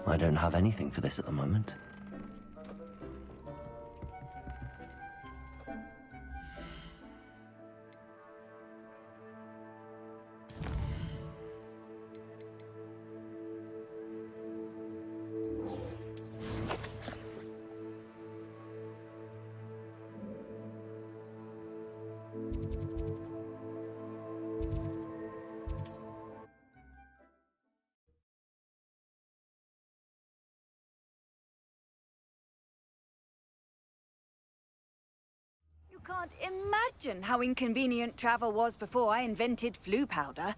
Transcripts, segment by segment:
I don't have anything for this at the moment. Can't imagine how inconvenient travel was before I invented flu powder.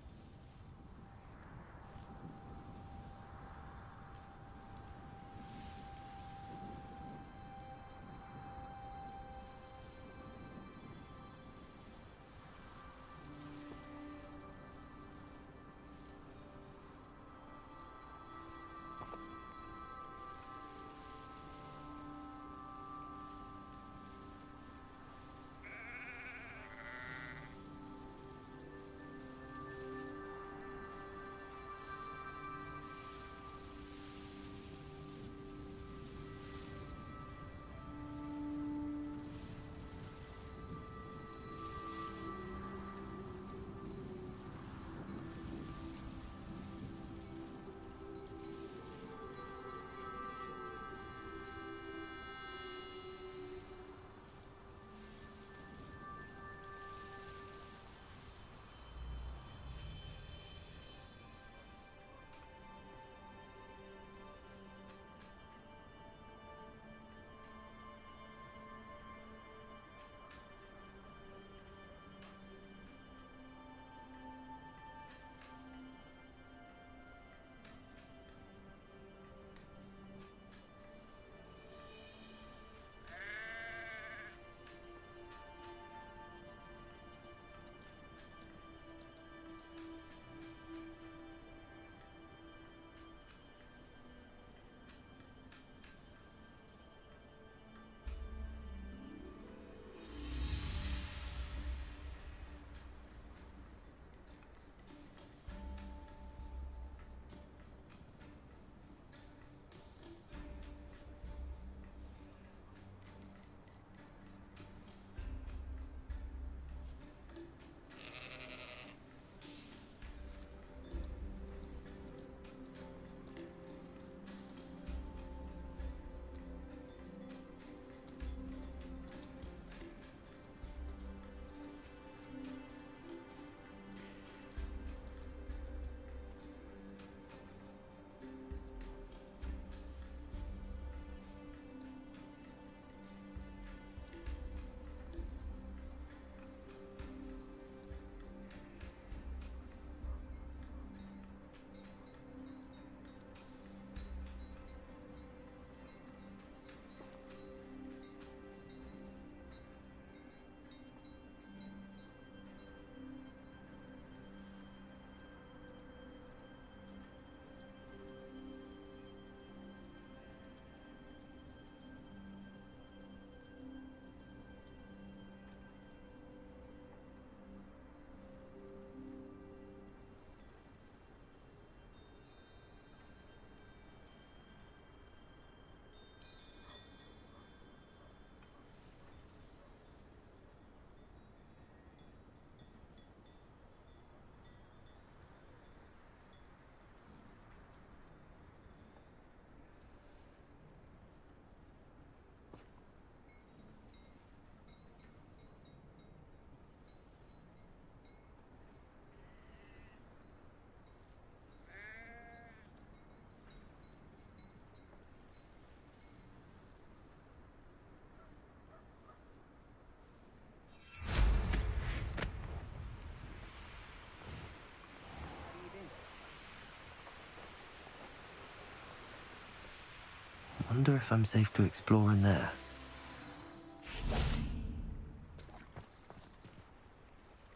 Wonder if I'm safe to explore in there.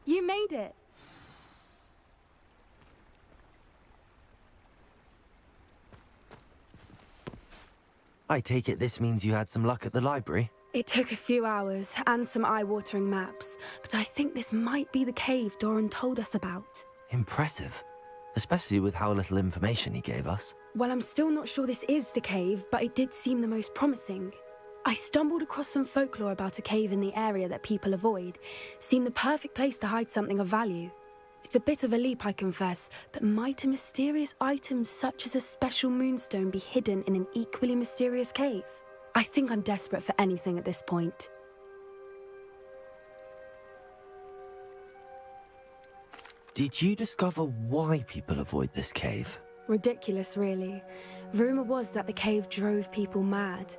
You made it. I take it this means you had some luck at the library? It took a few hours and some eye-watering maps, but I think this might be the cave Doran told us about. Impressive. Especially with how little information he gave us. Well, I'm still not sure this is the cave, but it did seem the most promising. I stumbled across some folklore about a cave in the area that people avoid. Seemed the perfect place to hide something of value. It's a bit of a leap, I confess, but might a mysterious item such as a special moonstone be hidden in an equally mysterious cave? I think I'm desperate for anything at this point. Did you discover why people avoid this cave? Ridiculous, really. Rumor was that the cave drove people mad.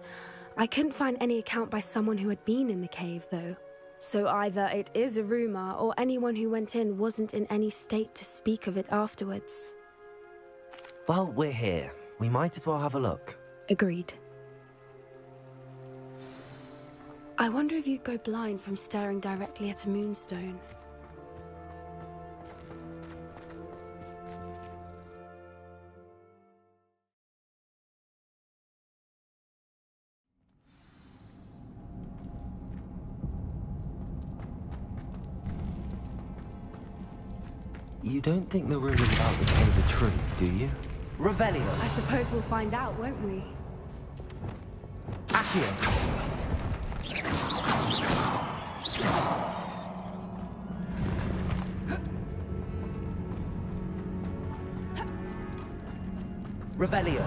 I couldn't find any account by someone who had been in the cave, though. So either it is a rumor, or anyone who went in wasn't in any state to speak of it afterwards. Well, we're here. We might as well have a look. Agreed. I wonder if you'd go blind from staring directly at a moonstone. You don't think the rumors about the cave are true, do you? Revelio! I suppose we'll find out, won't we? Accio! Revelio!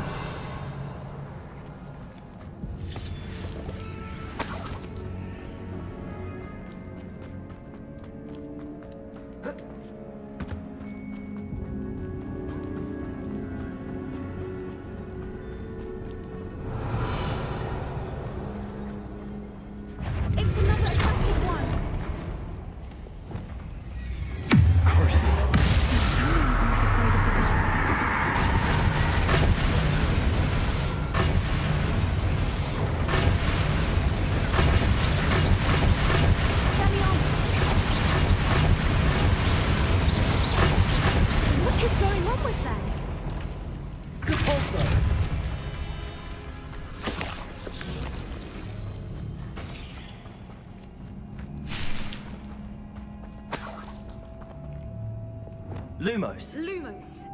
Lumos. Lumos.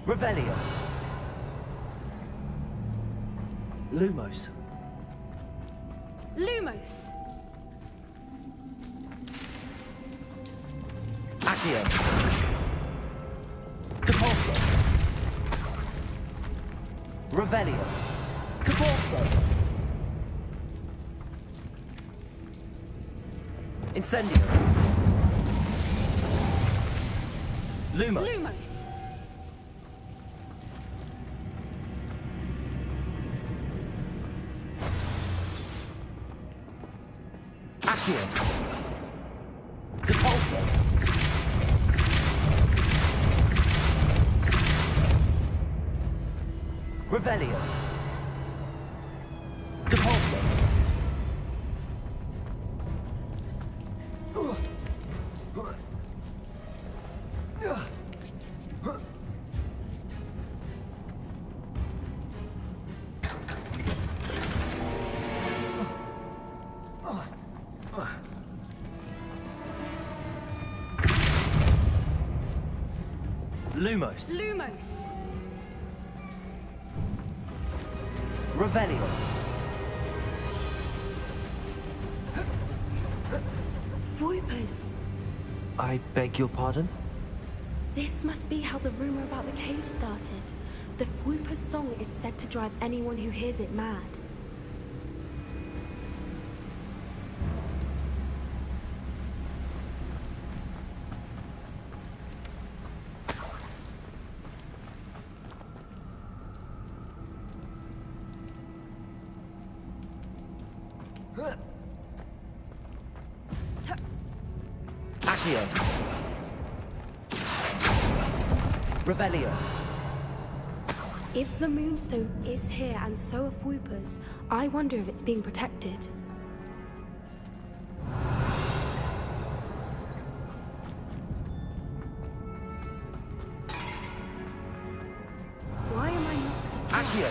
Revelio. Lumos. Lumos. Accio. Depulso. Revelio. Depulso. Incendio. Lumos. Lumos. Accio. Depulso. Revelio. Depulso. Lumos. Lumos. Revelio. Voipers. I beg your pardon? This must be how the rumor about the cave started. The Voipers song is said to drive anyone who hears it mad. Accio. Revelio. If the Moonstone is here and so are Whoopers, I wonder if it's being protected. Why am I not surprised? Accio!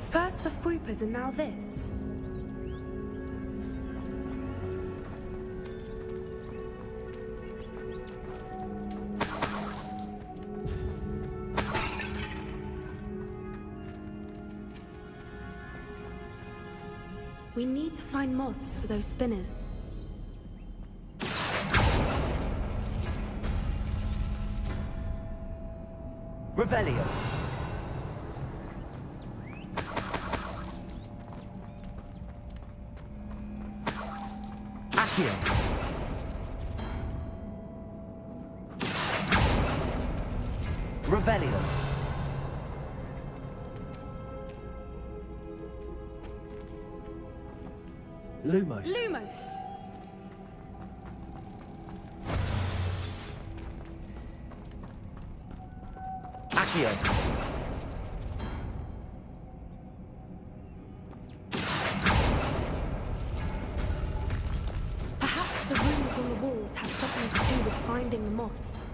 First the Whoopers and now this. We need to find moths for those spinners. Revelio. Accio. Revelio. Lumos. Lumos! Accio. Perhaps the runes on the walls have something to do with finding the moths.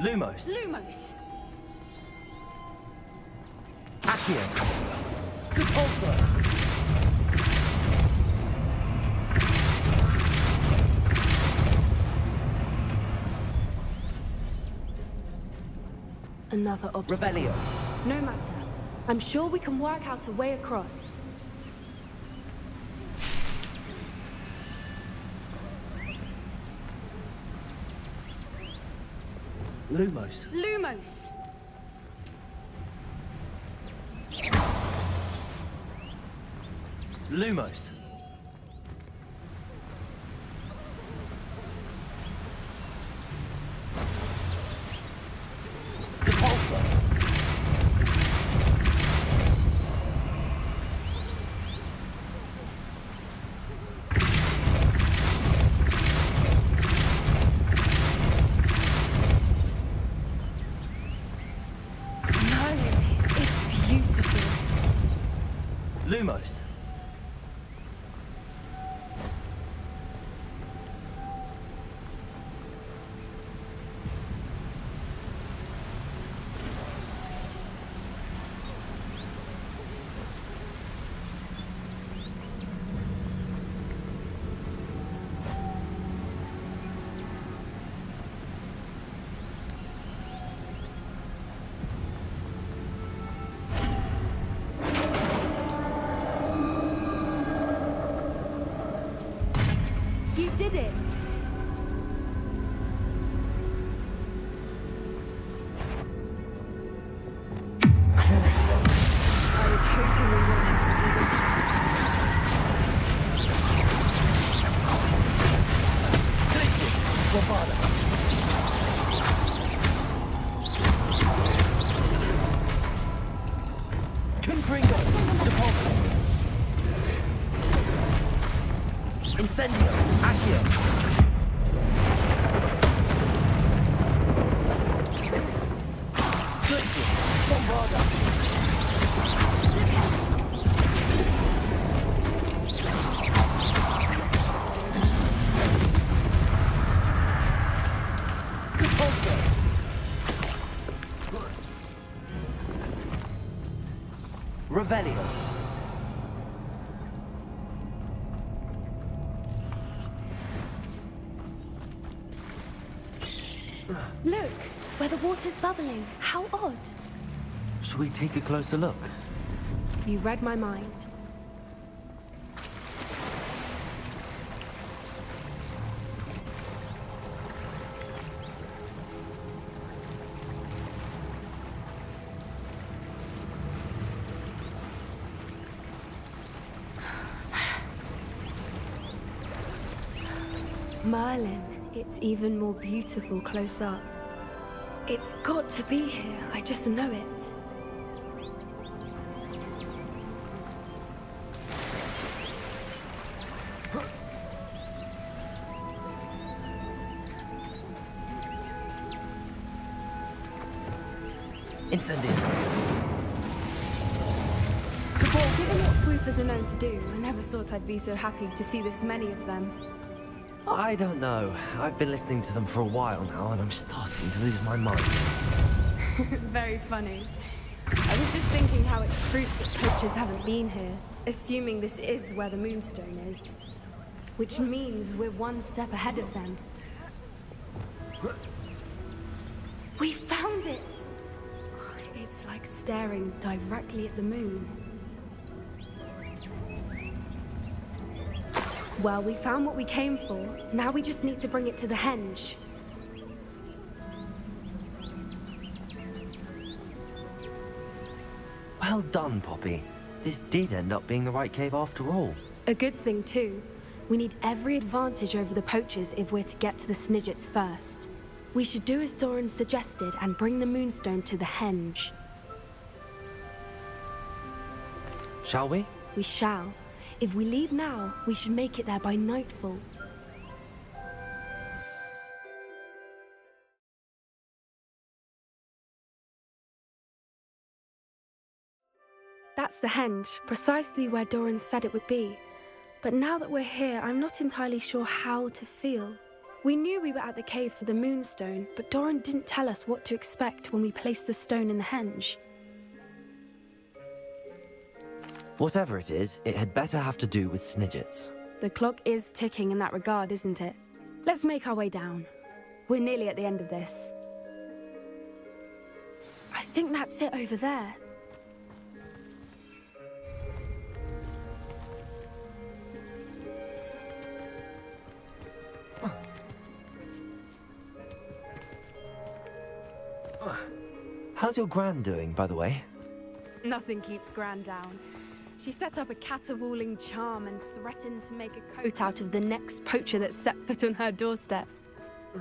Lumos. Lumos! Accio. Depulso. Another obstacle. Revelio. No matter. I'm sure we can work out a way across. Lumos. Lumos! Lumos. Depulso. Merlin, it's beautiful. Lumos. You did it! I was hoping we wouldn't have to do this. Glacius. Guavada. Confringo. Depulso. Incendio. Accio. Glacius. Bombarda. Depulso. Revelio. Look, where the water's bubbling. How odd. Should we take a closer look? You read my mind. Merlin, it's even more beautiful close up. It's got to be here, I just know it. Incendio. Given what swoopers are known to do, I never thought I'd be so happy to see this many of them. I don't know. I've been listening to them for a while now, and I'm starting to lose my mind. Very funny. I was just thinking how it's proof that poachers haven't been here, assuming this is where the Moonstone is. Which means we're one step ahead of them. We found it! It's like staring directly at the moon. Well, we found what we came for. Now we just need to bring it to the henge. Well done, Poppy. This did end up being the right cave after all. A good thing, too. We need every advantage over the poachers if we're to get to the Snidgets first. We should do as Doran suggested and bring the Moonstone to the henge. Shall we? We shall. If we leave now, we should make it there by nightfall. That's the henge, precisely where Doran said it would be. But now that we're here, I'm not entirely sure how to feel. We knew we were at the cave for the Moonstone, but Doran didn't tell us what to expect when we placed the stone in the henge. Whatever it is, it had better have to do with Snidgets. The clock is ticking in that regard, isn't it? Let's make our way down. We're nearly at the end of this. I think that's it over there. How's your Gran doing, by the way? Nothing keeps Gran down. She set up a caterwauling charm and threatened to make a coat out of the next poacher that set foot on her doorstep.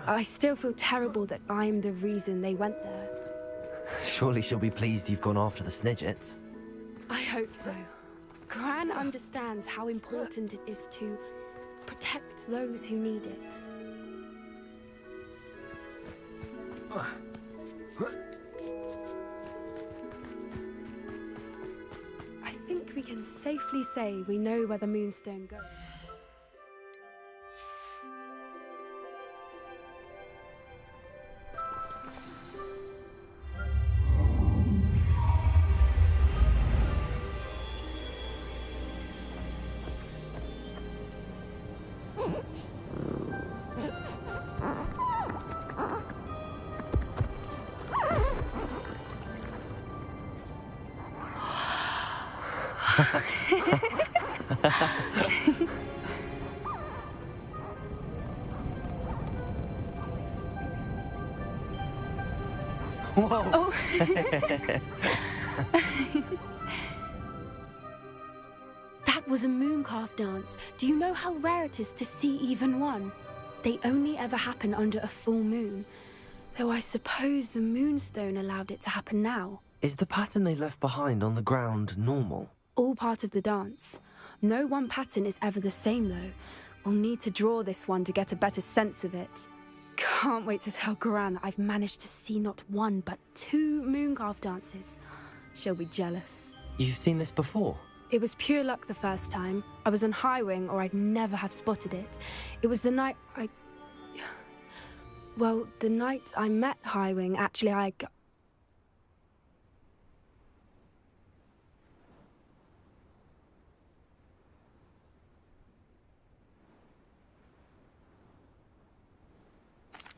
I still feel terrible that I'm the reason they went there. Surely she'll be pleased you've gone after the Snidgets. I hope so. Gran understands how important it is to protect those who need it. I think we can safely say we know where the Moonstone goes. Whoa! Oh. That was a mooncalf dance. Do you know how rare it is to see even one? They only ever happen under a full moon. Though I suppose the Moonstone allowed it to happen now. Is the pattern they left behind on the ground normal? All part of the dance. No one pattern is ever the same, though. We'll need to draw this one to get a better sense of it. Can't wait to tell Gran that I've managed to see not one, but 2 mooncalf dances. She'll be jealous. You've seen this before? It was pure luck the first time. I was on Highwing, or I'd never have spotted it. It was the night Well, the night I met Highwing, actually,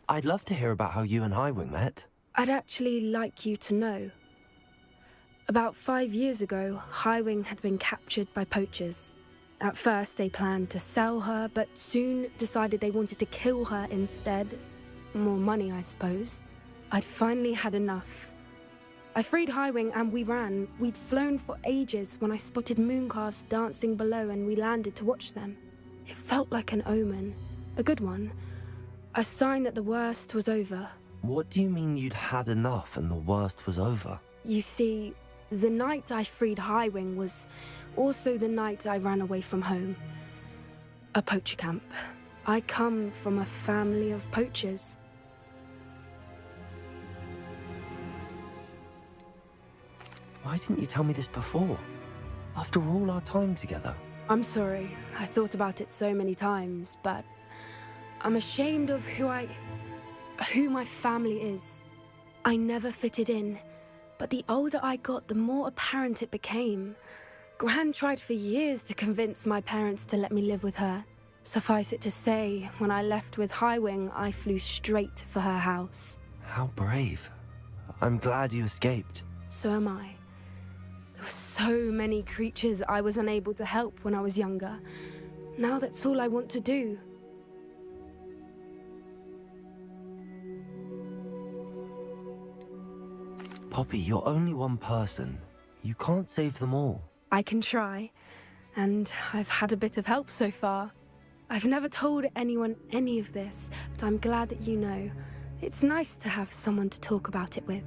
I'd love to hear about how you and Highwing met. I'd actually like you to know. About 5 years ago, Highwing had been captured by poachers. At first, they planned to sell her, but soon decided they wanted to kill her instead. More money, I suppose. I'd finally had enough. I freed Highwing and we ran. We'd flown for ages when I spotted mooncalves dancing below and we landed to watch them. It felt like an omen. A good one. A sign that the worst was over. What do you mean you'd had enough and the worst was over? You see, the night I freed Highwing was also the night I ran away from home. A poacher camp. I come from a family of poachers. Why didn't you tell me this before? After all our time together. I'm sorry. I thought about it so many times, but I'm ashamed of who my family is. I never fitted in, but the older I got, the more apparent it became. Gran tried for years to convince my parents to let me live with her. Suffice it to say, when I left with Highwing, I flew straight for her house. How brave. I'm glad you escaped. So am I. There were so many creatures I was unable to help when I was younger. Now that's all I want to do. Poppy, you're only one person. You can't save them all. I can try, and I've had a bit of help so far. I've never told anyone any of this, but I'm glad that you know. It's nice to have someone to talk about it with.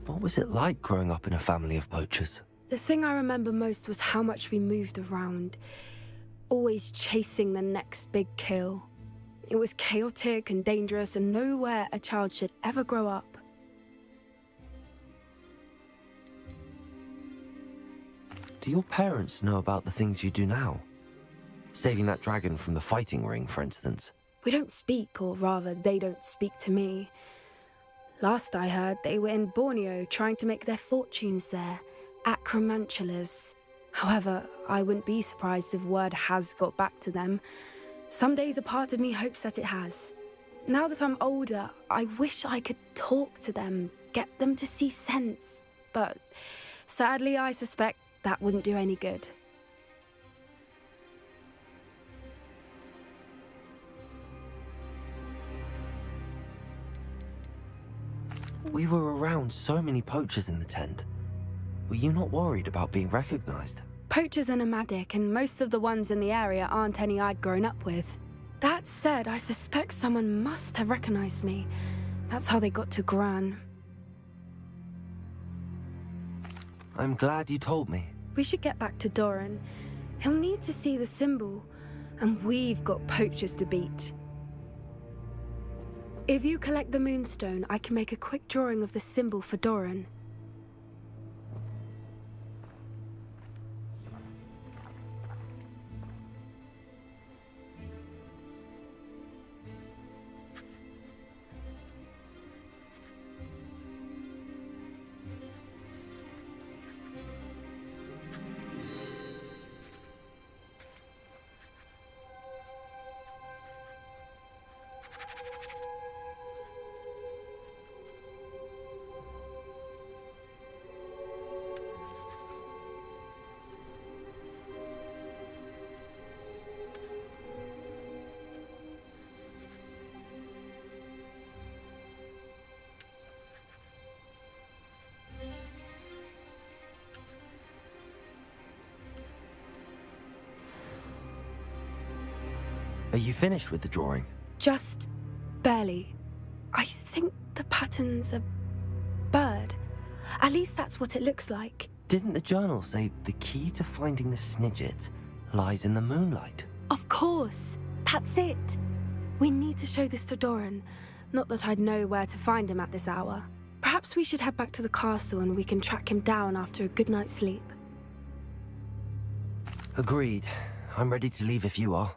What was it like growing up in a family of poachers? The thing I remember most was how much we moved around, always chasing the next big kill. It was chaotic and dangerous, and nowhere a child should ever grow up. Do your parents know about the things you do now? Saving that dragon from the fighting ring, for instance. We don't speak, or rather, they don't speak to me. Last I heard, they were in Borneo trying to make their fortunes there, acromantulas. However, I wouldn't be surprised if word has got back to them. Some days a part of me hopes that it has. Now that I'm older, I wish I could talk to them, get them to see sense. But sadly, I suspect that wouldn't do any good. We were around so many poachers in the tent. Were you not worried about being recognized? Poachers are nomadic, and most of the ones in the area aren't any I'd grown up with. That said, I suspect someone must have recognized me. That's how they got to Gran. I'm glad you told me. We should get back to Doran. He'll need to see the symbol, and we've got poachers to beat. If you collect the moonstone, I can make a quick drawing of the symbol for Doran. Are you finished with the drawing? Just barely. I think the pattern's a bird. At least that's what it looks like. Didn't the journal say the key to finding the Snidget lies in the moonlight? Of course. That's it. We need to show this to Doran. Not that I'd know where to find him at this hour. Perhaps we should head back to the castle and we can track him down after a good night's sleep. Agreed. I'm ready to leave if you are.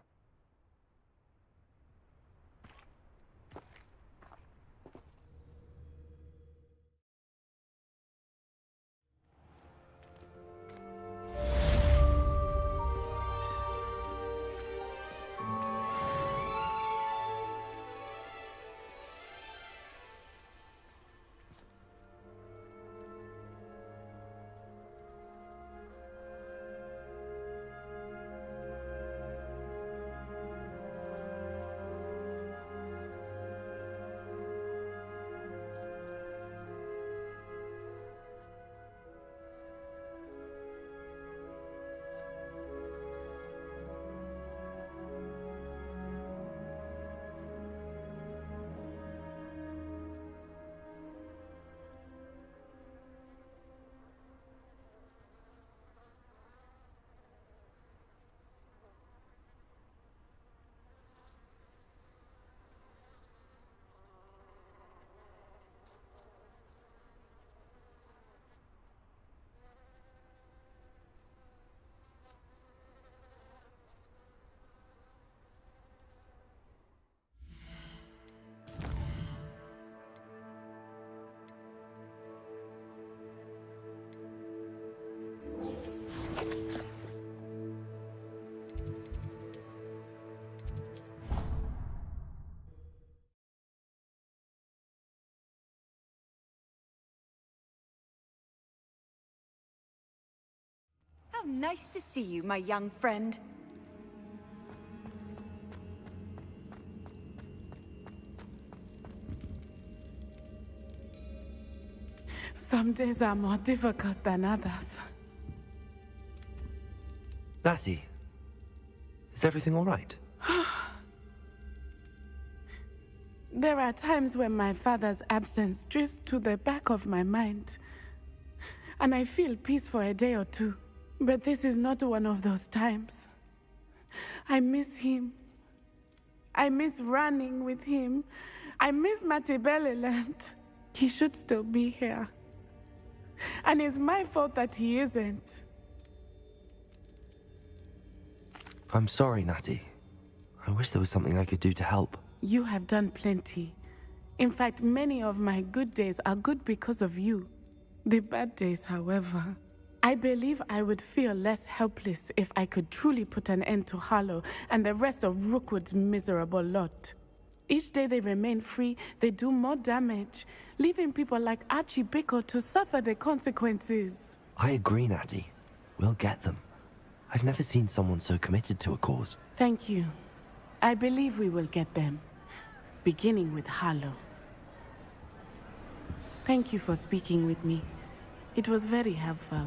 How nice to see you, my young friend. Some days are more difficult than others. Natty, is everything all right? There are times when my father's absence drifts to the back of my mind, and I feel peace for a day or two. But this is not one of those times. I miss him. I miss running with him. I miss Matibeleland. He should still be here. And it's my fault that he isn't. I'm sorry, Natty. I wish there was something I could do to help. You have done plenty. In fact, many of my good days are good because of you. The bad days, however, I believe I would feel less helpless if I could truly put an end to Harlow and the rest of Rookwood's miserable lot. Each day they remain free, they do more damage, leaving people like Archie Bickle to suffer the consequences. I agree, Natty. We'll get them. I've never seen someone so committed to a cause. Thank you. I believe we will get them, beginning with Harlow. Thank you for speaking with me. It was very helpful.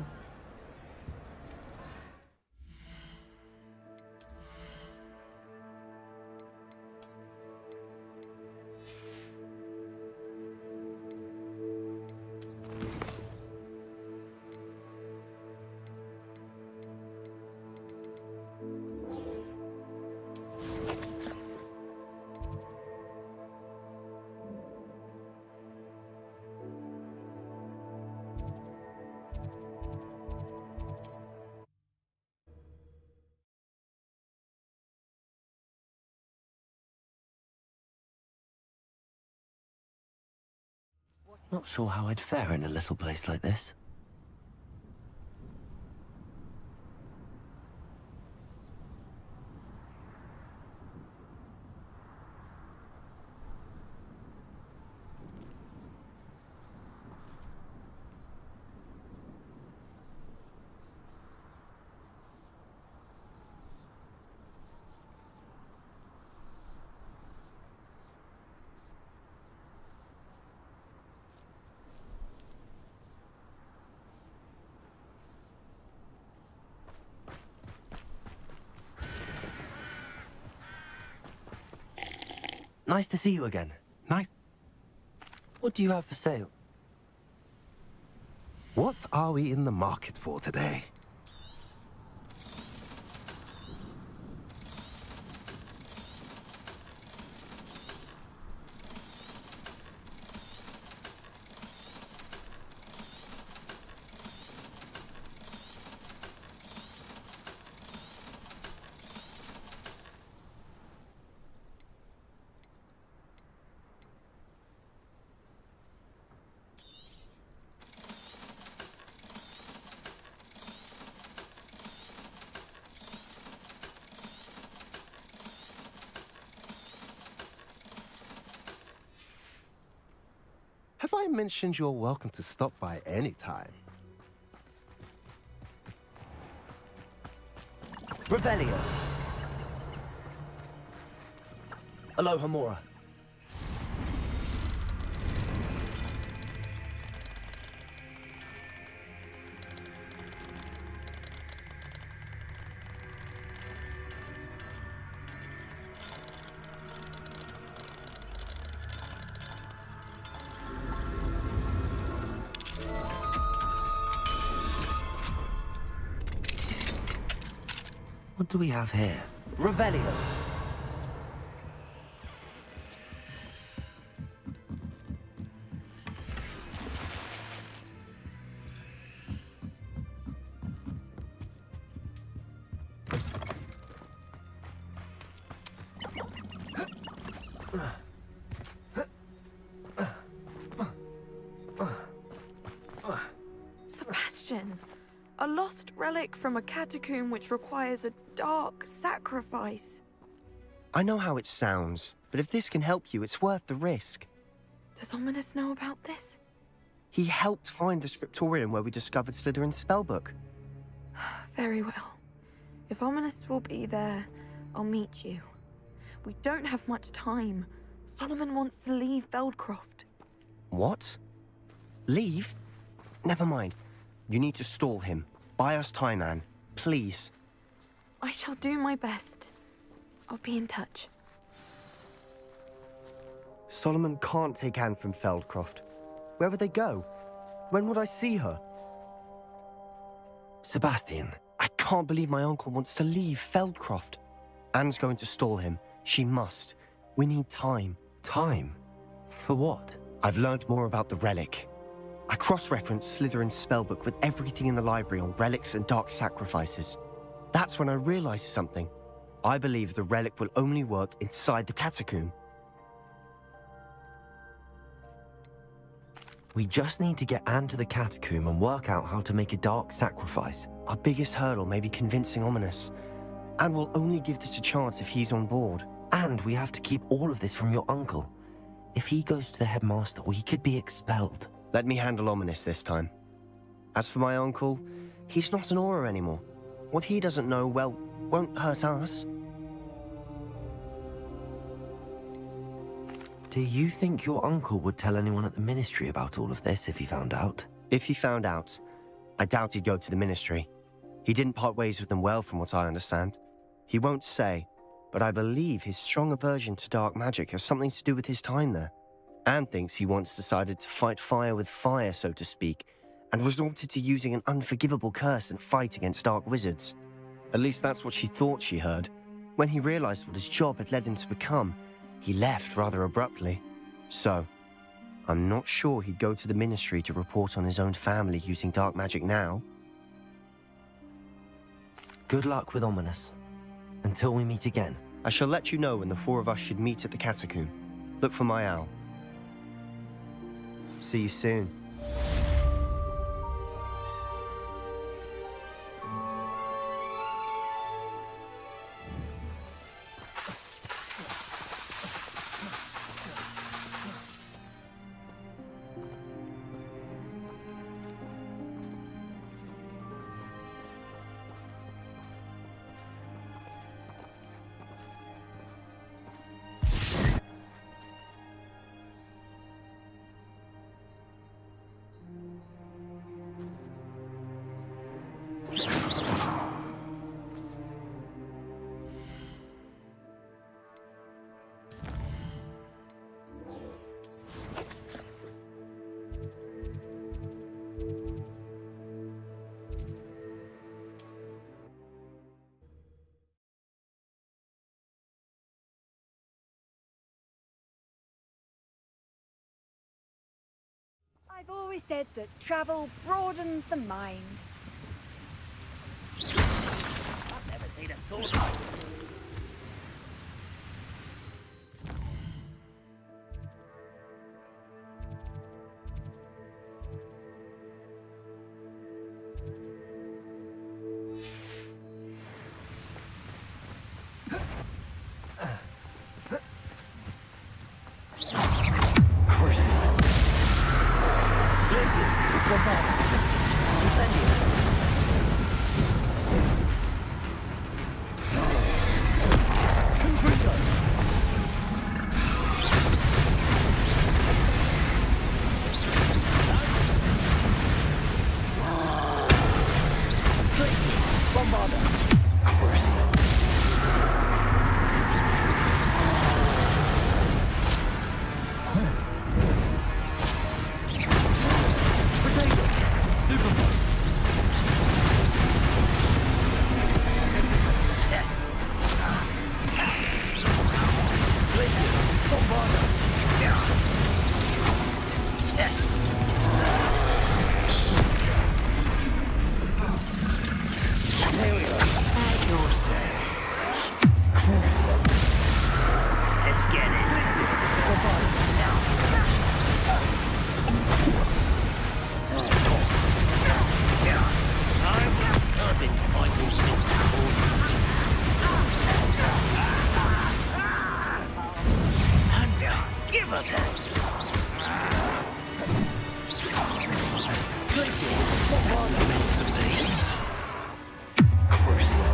Not sure how I'd fare in a little place like this. Nice to see you again. Nice. What do you have for sale? What are we in the market for today? Have I mentioned you're welcome to stop by any time? Revelio. Aloha Mora. What do we have here? Revelio. Sebastian, A lost relic from a catacomb which requires a dark sacrifice. I know how it sounds, but if this can help you, it's worth the risk. Does Ominous know about this? He helped find the scriptorium where we discovered Slytherin's spellbook. Very well. If Ominous will be there, I'll meet you. We don't have much time. Solomon wants to leave Feldcroft. What? Leave? Never mind. You need to stall him. Buy us time, Anne. Please. I shall do my best. I'll be in touch. Solomon can't take Anne from Feldcroft. Where would they go? When would I see her? Sebastian. I can't believe my uncle wants to leave Feldcroft. Anne's going to stall him. She must. We need time. Time? For what? I've learned more about the relic. I cross-referenced Slytherin's spellbook with everything in the library on relics and dark sacrifices. That's when I realized something. I believe the relic will only work inside the catacomb. We just need to get Anne to the catacomb and work out how to make a dark sacrifice. Our biggest hurdle may be convincing Ominous. And we'll only give this a chance if he's on board. And we have to keep all of this from your uncle. If he goes to the headmaster, we could be expelled. Let me handle Ominous this time. As for my uncle, he's not an Auror anymore. What he doesn't know, well, won't hurt us. Do you think your uncle would tell anyone at the ministry about all of this if he found out? If he found out, I doubt he'd go to the ministry. He didn't part ways with them well, from what I understand. He won't say, but I believe his strong aversion to dark magic has something to do with his time there. Anne thinks he once decided to fight fire with fire, so to speak, and resorted to using an unforgivable curse and fight against dark wizards. At least that's what she thought she heard. When he realized what his job had led him to become, he left rather abruptly. So, I'm not sure he'd go to the ministry to report on his own family using dark magic now. Good luck with Ominous. Until we meet again. I shall let you know when the four of us should meet at the catacomb. Look for my owl. See you soon. I've always said that travel broadens the mind. I've never seen a sword like this. Crucial.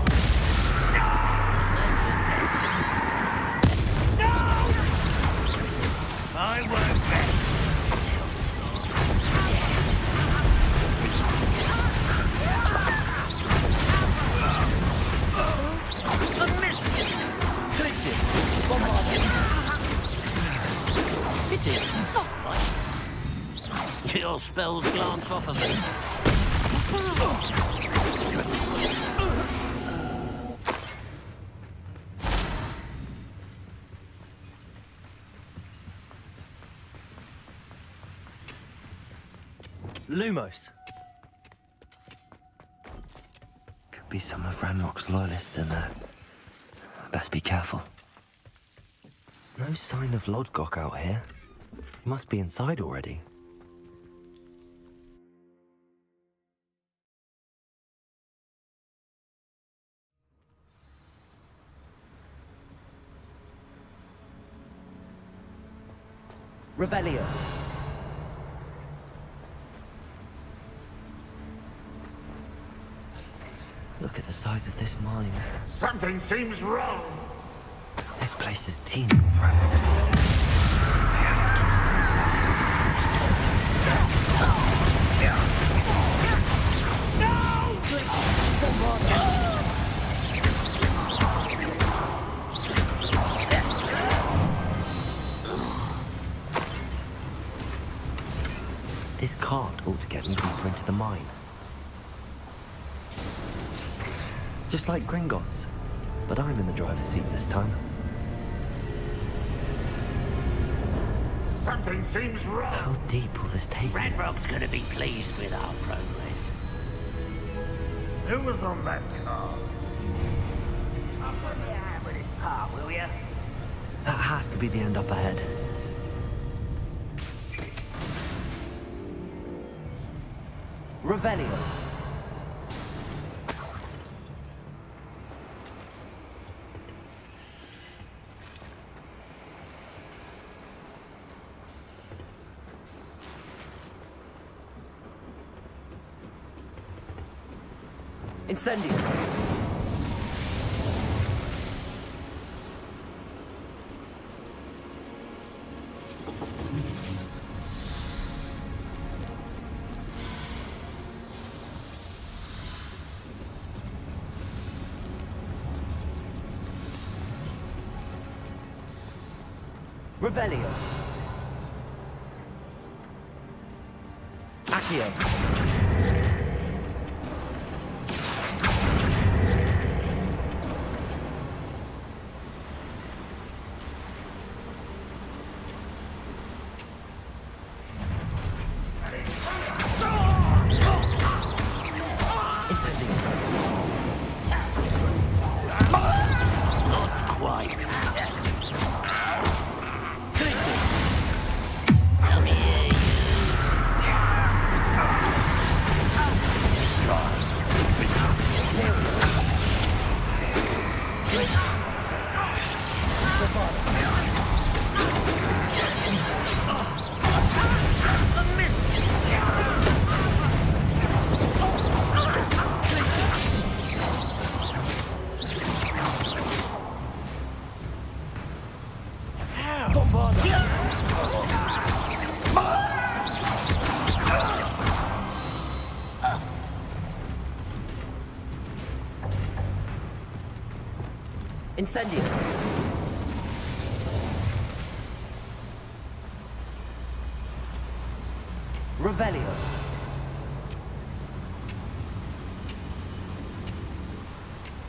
I work best. A miss! Places! Bombardment! It is not right. Your spells glance off of me. Lumos. Could be some of Ranrock's loyalists in there. Best be careful. No sign of Lodgok out here. He must be inside already. Revelio. Look at the size of this mine. Something seems wrong. This place is teeming with Ranrock's loyalists. I have to keep This cart ought to get me deeper into the mine. Just like Gringotts, but I'm in the driver's seat this time. Something seems wrong. How deep will this take me? Ranrock's gonna be pleased with our progress. Who was on that car? I'll put me a hand with his car, will ya? That has to be the end up ahead. Revelio. Incendio. Revelio. Accio. Not quite. Incendio. Revelio.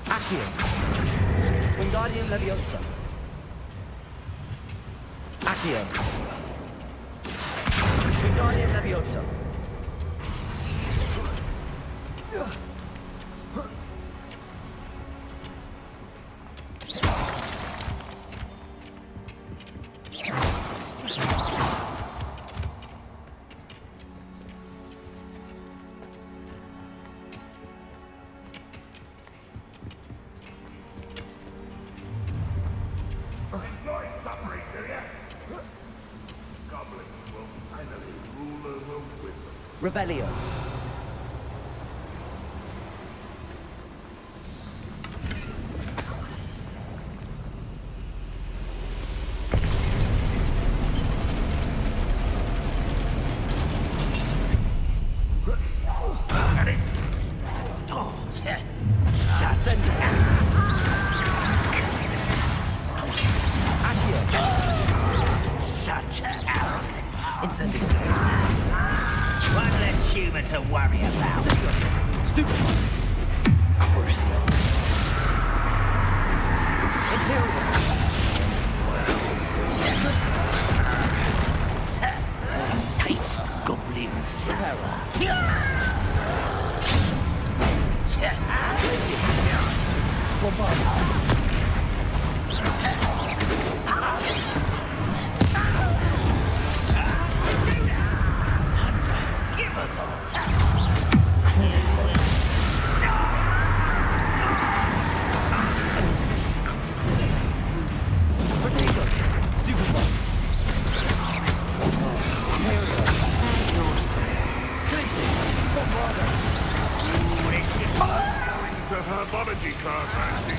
Accio. Wingardium Leviosa. Accio. Wingardium Leviosa. Enjoy suffering, do ya? Goblins will finally rule over wizards. Revelio. Such arrogance. One less human to worry about. Stupid. Crucial. Taste goblins. To herbology class, Andy.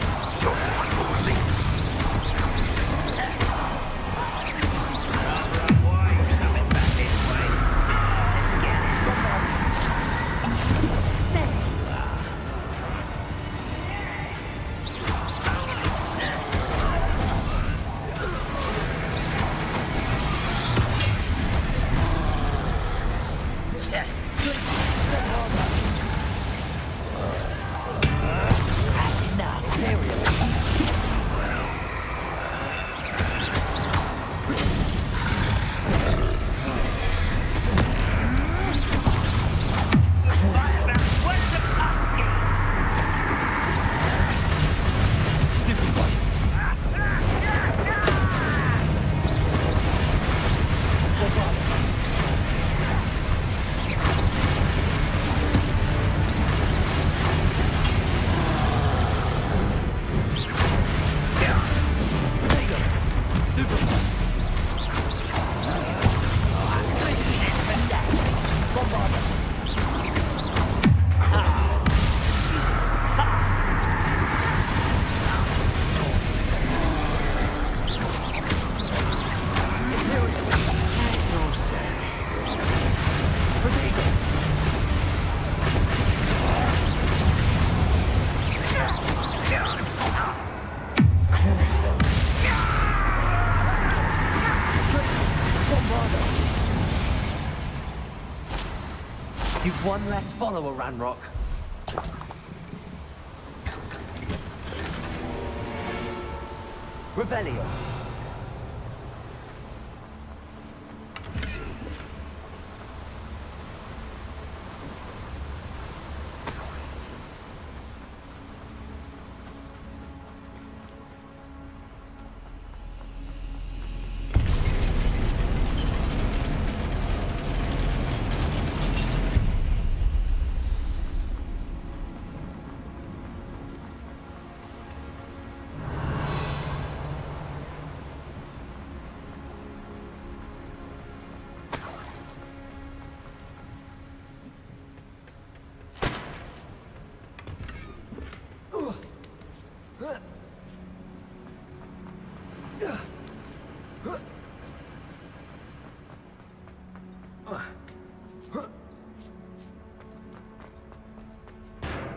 Something back this way. Let's get this. There you are. You've one less follower, Ranrock. Revelio.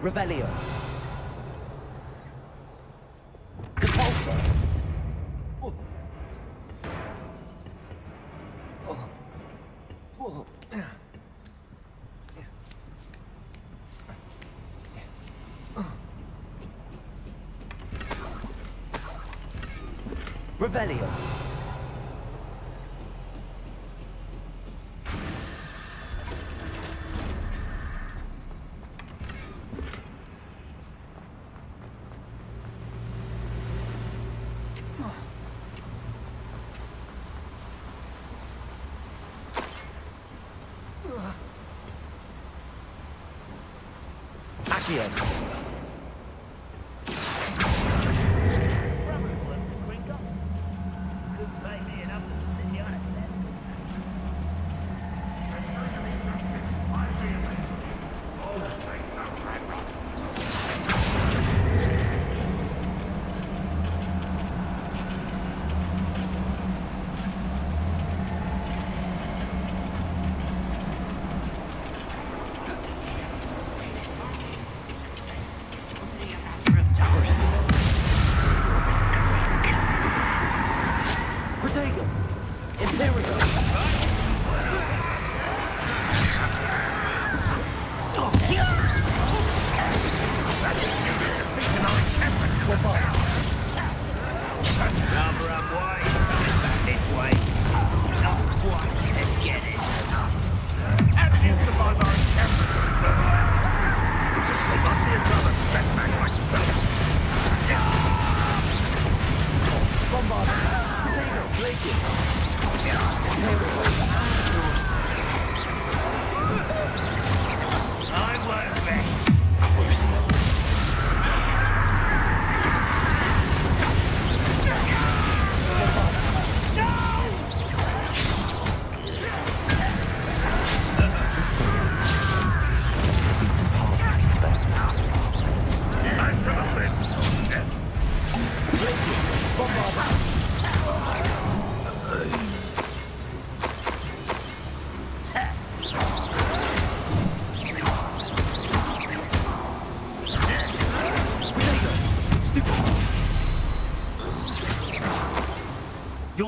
Revelio. Depulso. Revelio. Accio.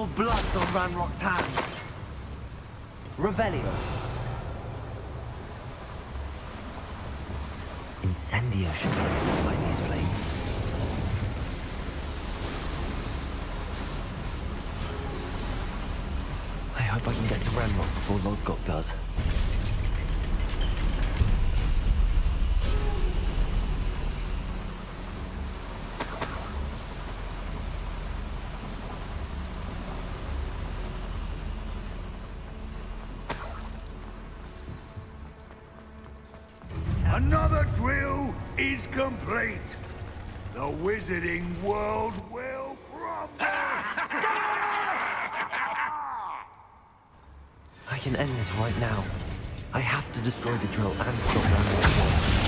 Your blood's on Ranrock's hands. Revelio. Incendio should be able to fight these flames. I hope I can get to Ranrock before Lodgok does. Another drill is complete. The wizarding world will crumble. I can end this right now. I have to destroy the drill and stop Ranrock.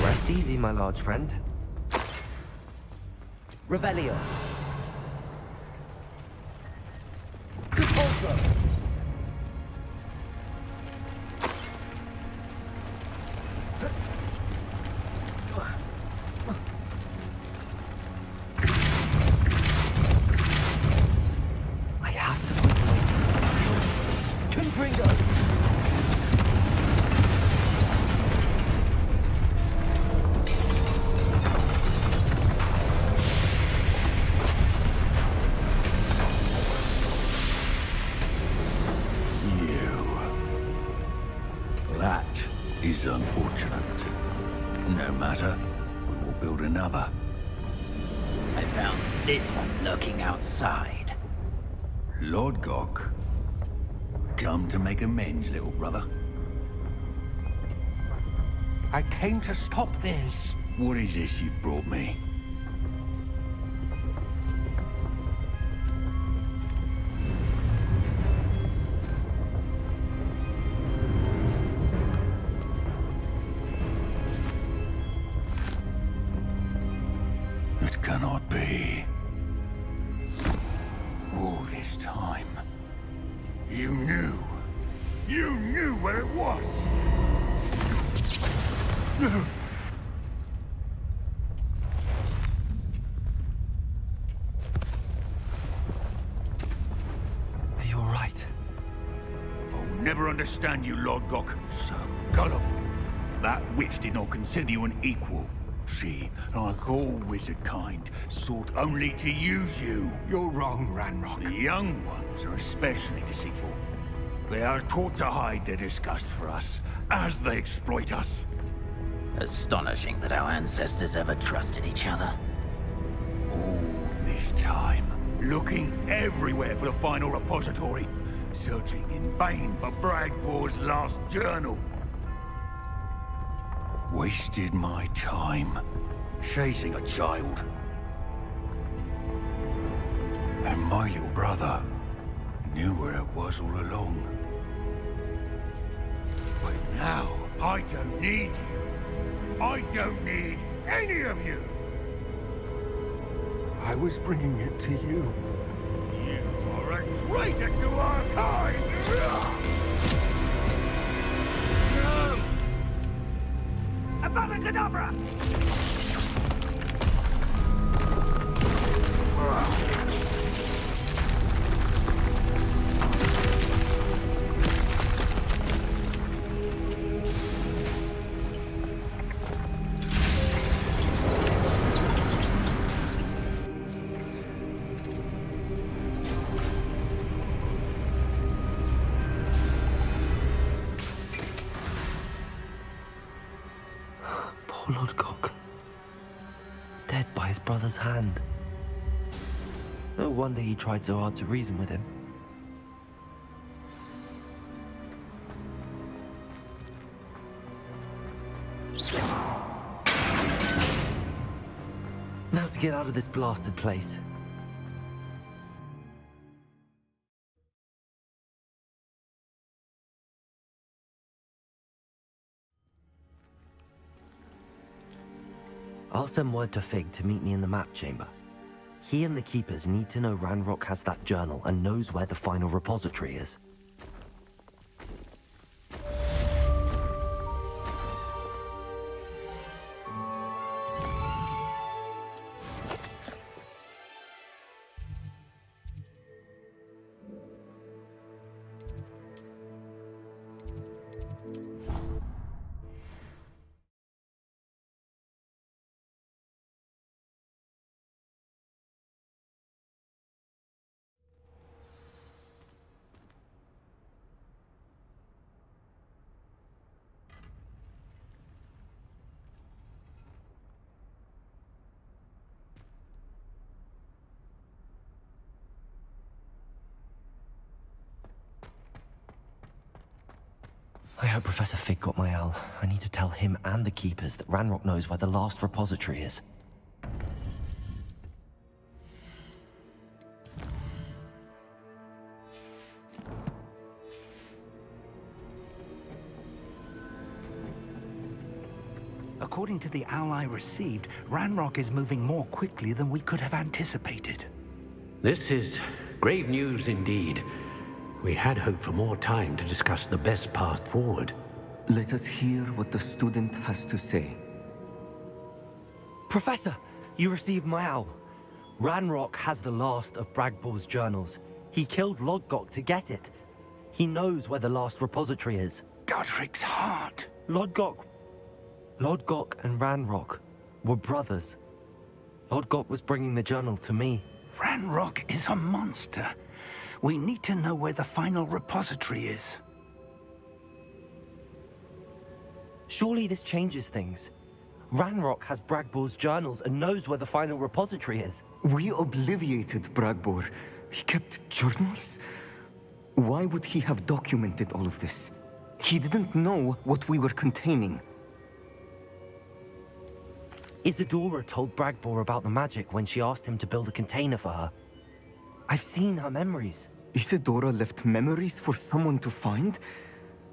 Rest easy, my large friend. Revelio. I have to find a way to Confringo! That is unfortunate. No matter, we will build another. I found this one lurking outside. Lodgok, come to make amends, little brother. I came to stop this. What is this you've brought me? It cannot be. All this time. You knew. You knew where it was. Are you all right? I'll never understand you, Lodgok. So gullible. That witch did not consider you an equal. She, like all wizard kind, sought only to use you. You're wrong, Ranrock. The young ones are especially deceitful. They are taught to hide their disgust for us, as they exploit us. Astonishing that our ancestors ever trusted each other. All this time, looking everywhere for the final repository, searching in vain for Bragbor's last journal. Wasted my time, chasing a child. And my little brother knew where it was all along. But now, I don't need you. I don't need any of you. I was bringing it to you. You're a traitor to our kind! No! Avada-kedavra! Poor Lodgok. Dead by his brother's hand. No wonder he tried so hard to reason with him. Now to get out of this blasted place. I'll send word to Fig to meet me in the map chamber. He and the Keepers need to know Ranrock has that journal and knows where the final repository is. I hope Professor Fig got my owl. I need to tell him and the Keepers that Ranrock knows where the last repository is. According to the owl I received, Ranrock is moving more quickly than we could have anticipated. This is grave news indeed. We had hoped for more time to discuss the best path forward. Let us hear what the student has to say. Professor, you received my owl. Ranrock has the last of Bragbor's journals. He killed Lodgok to get it. He knows where the last repository is. Godric's heart. Lodgok and Ranrock were brothers. Lodgok was bringing the journal to me. Ranrock is a monster. We need to know where the final repository is. Surely this changes things. Ranrock has Bragbor's journals and knows where the final repository is. We obliviated Bragbor. He kept journals? Why would he have documented all of this? He didn't know what we were containing. Isadora told Bragbor about the magic when she asked him to build a container for her. I've seen her memories. Isadora left memories for someone to find?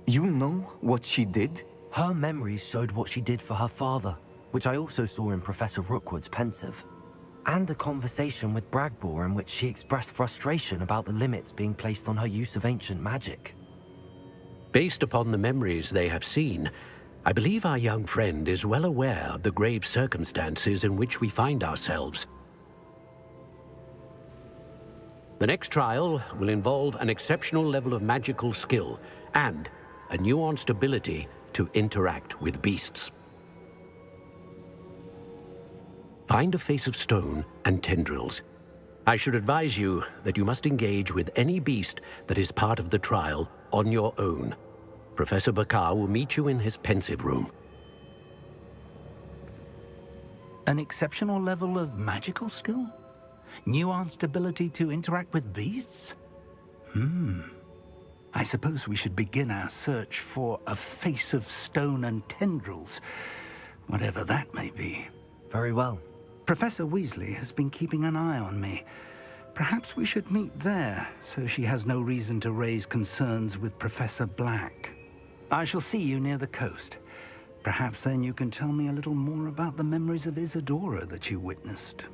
You know what she did? Her memories showed what she did for her father, which I also saw in Professor Rookwood's pensive. And a conversation with Bragbor in which she expressed frustration about the limits being placed on her use of ancient magic. Based upon the memories they have seen, I believe our young friend is well aware of the grave circumstances in which we find ourselves. The next trial will involve an exceptional level of magical skill and a nuanced ability to interact with beasts. Find a face of stone and tendrils. I should advise you that you must engage with any beast that is part of the trial on your own. Professor Bakar will meet you in his pensive room. An exceptional level of magical skill? Nuanced ability to interact with beasts? I suppose we should begin our search for a face of stone and tendrils, whatever that may be. Very well. Professor Weasley has been keeping an eye on me. Perhaps we should meet there, so she has no reason to raise concerns with Professor Black. I shall see you near the coast. Perhaps then you can tell me a little more about the memories of Isadora that you witnessed.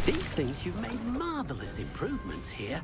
Steve thinks you've made marvelous improvements here.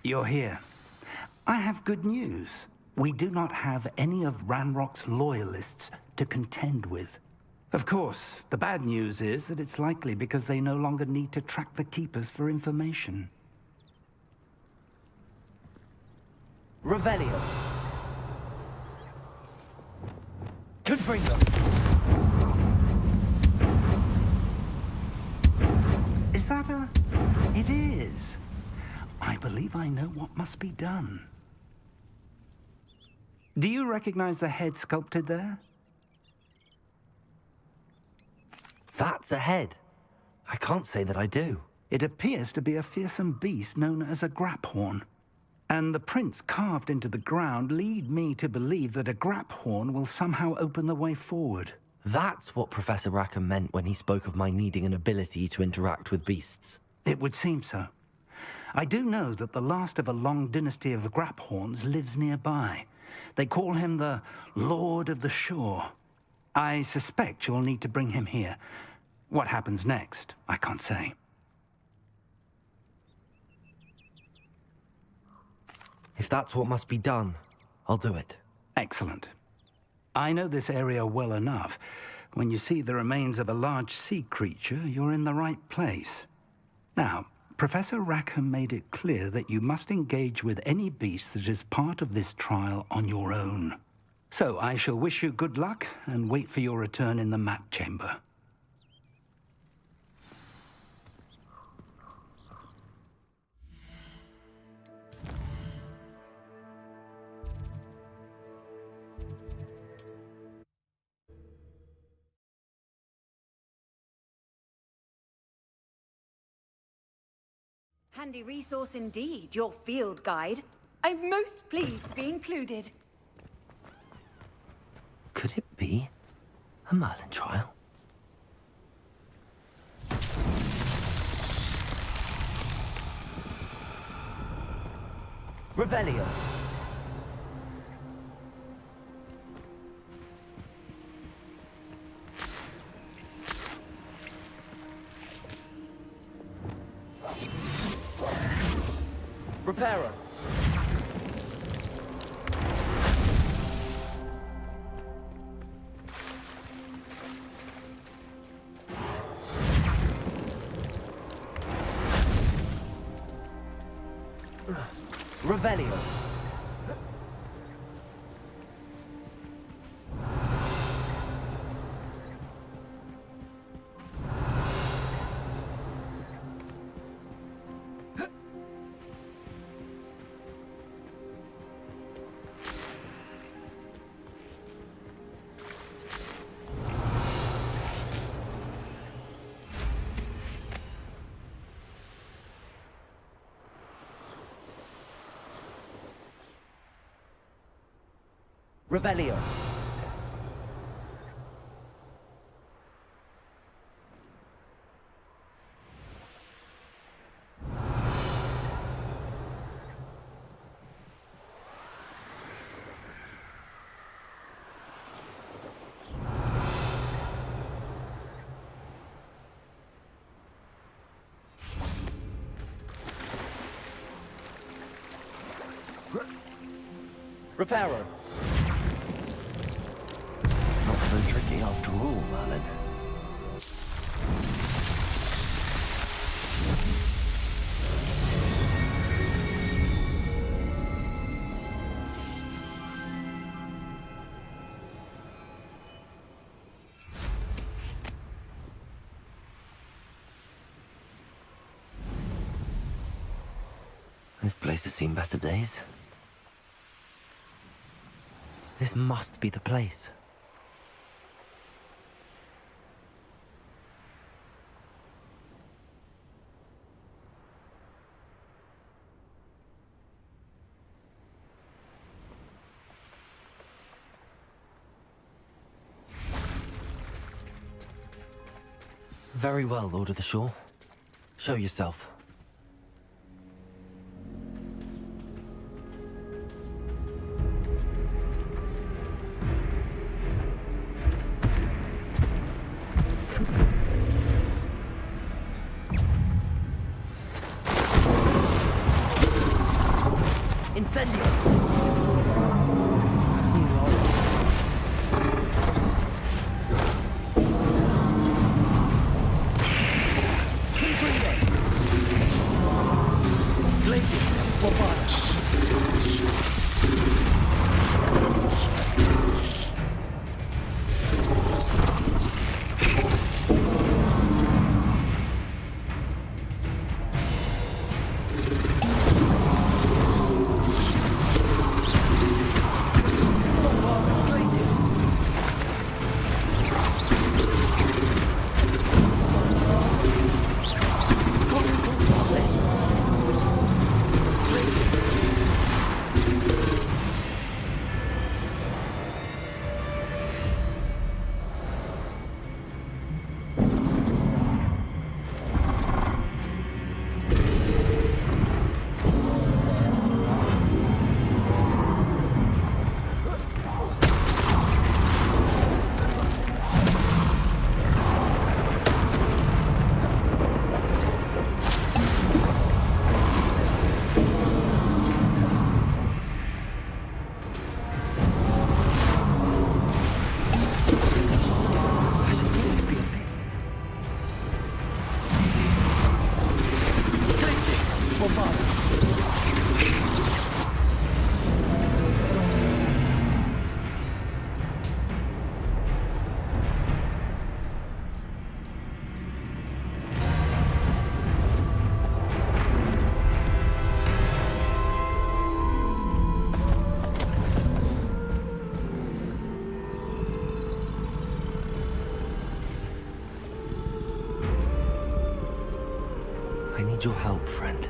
You're here. I have good news. We do not have any of Ranrock's loyalists to contend with. Of course, the bad news is that it's likely because they no longer need to track the Keepers for information. Revelio. Confringo. Is that a... It is. I believe I know what must be done. Do you recognize the head sculpted there? That's a head. I can't say that I do. It appears to be a fearsome beast known as a graphorn. And the prints carved into the ground lead me to believe that a graphorn will somehow open the way forward. That's what Professor Rackham meant when he spoke of my needing an ability to interact with beasts. It would seem so. I do know that the last of a long dynasty of graphorns lives nearby. They call him the Lord of the Shore. I suspect you'll need to bring him here. What happens next, I can't say. If that's what must be done, I'll do it. Excellent. I know this area well enough. When you see the remains of a large sea creature, you're in the right place. Now, Professor Rackham made it clear that you must engage with any beast that is part of this trial on your own. So I shall wish you good luck and wait for your return in the map chamber. Handy resource indeed, your field guide. I'm most pleased to be included. Could it be a Merlin trial? Revelio. Reparo. Revelio. Revelio. Reparo. Not so tricky after all, Merlin. This place has seen better days. This must be the place. Very well, Lord of the Shore. Show yourself. I need your help, friend.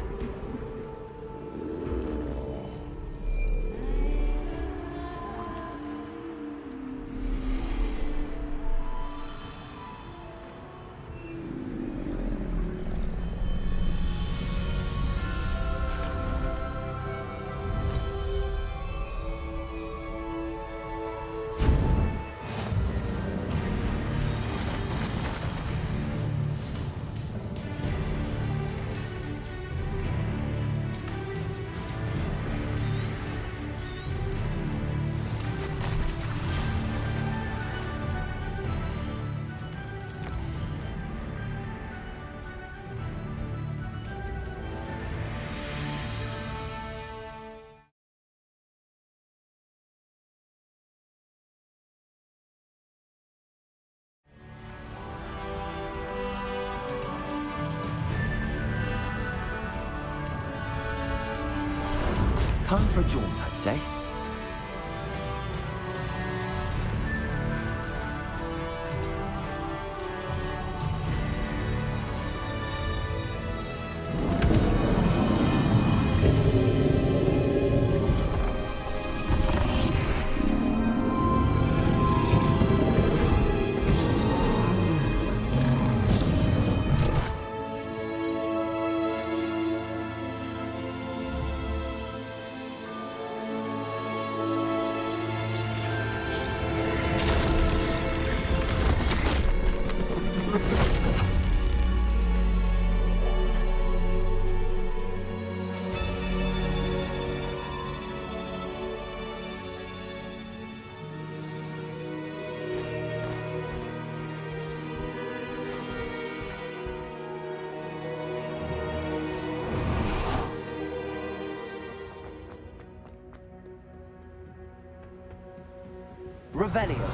Time for a jaunt, I'd say. Revelio.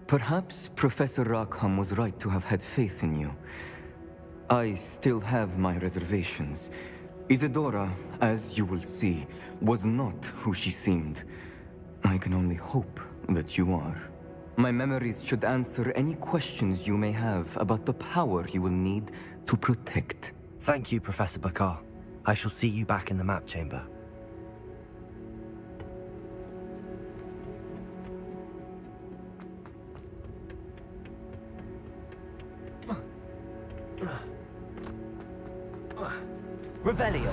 Perhaps Professor Rackham was right to have had faith in you. I still have my reservations. Isadora, as you will see, was not who she seemed. I can only hope that you are. My memories should answer any questions you may have about the power you will need to protect. Thank you, Professor Bakar. I shall see you back in the map chamber. Revelio.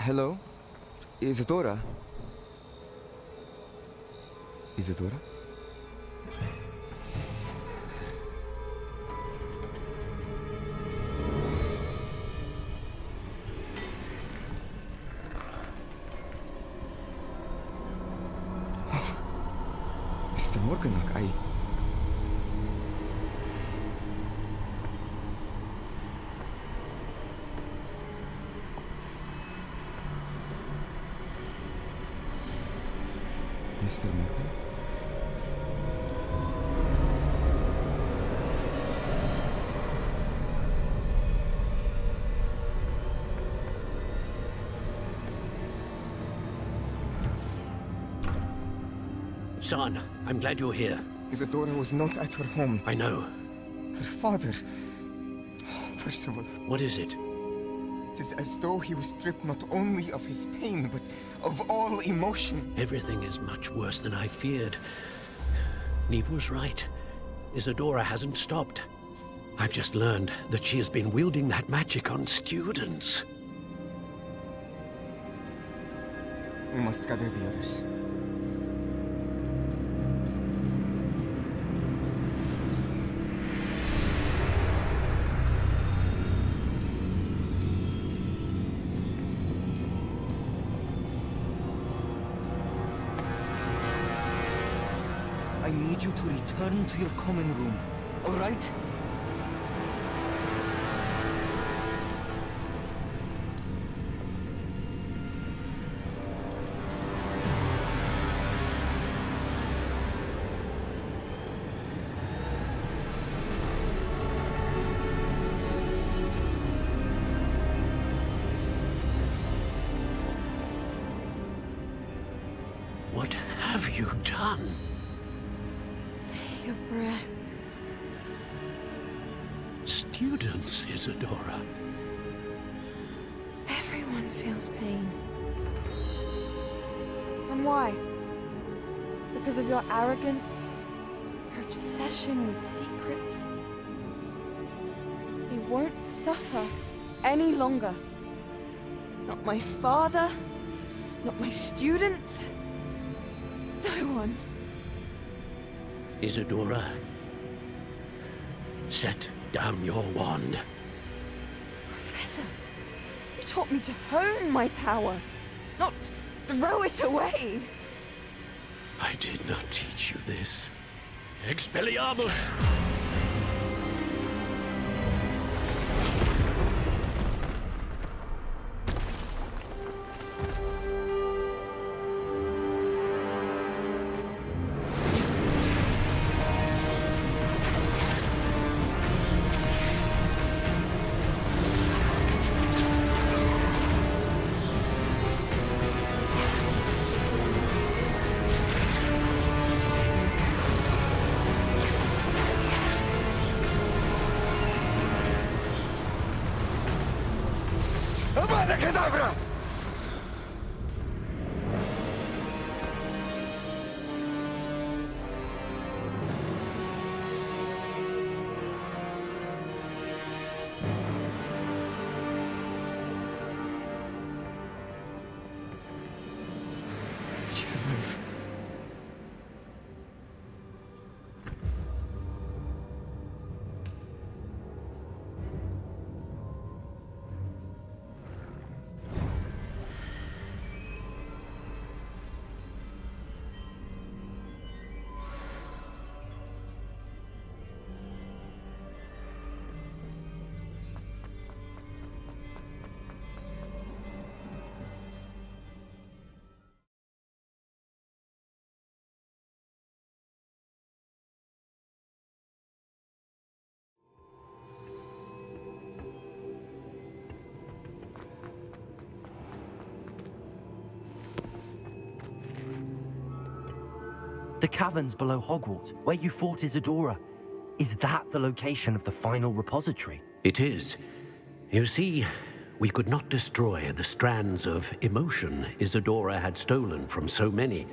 Hello? Isadora? Isadora? Mr. Morganach, Mr. Morgan? Son, I'm glad you're here. Isadora was not at her home. I know. Her father... Percival. What is it? It is as though he was stripped not only of his pain, but of all emotion. Everything is much worse than I feared. Neve was right. Isadora hasn't stopped. I've just learned that she has been wielding that magic on students. We must gather the others. I need you to return to your common room, all right? What have you done? Take a breath. Students, Isadora. Everyone feels pain. And why? Because of your arrogance? Your obsession with secrets? He won't suffer any longer. Not my father, not my students, no one. Isadora, set down your wand. Professor, you taught me to hone my power, not throw it away. I did not teach you this. Expelliarmus! Abracadabra! She's alive. The caverns below Hogwarts, where you fought Isadora. Is that the location of the final repository? It is. You see, we could not destroy the strands of emotion Isadora had stolen from so many.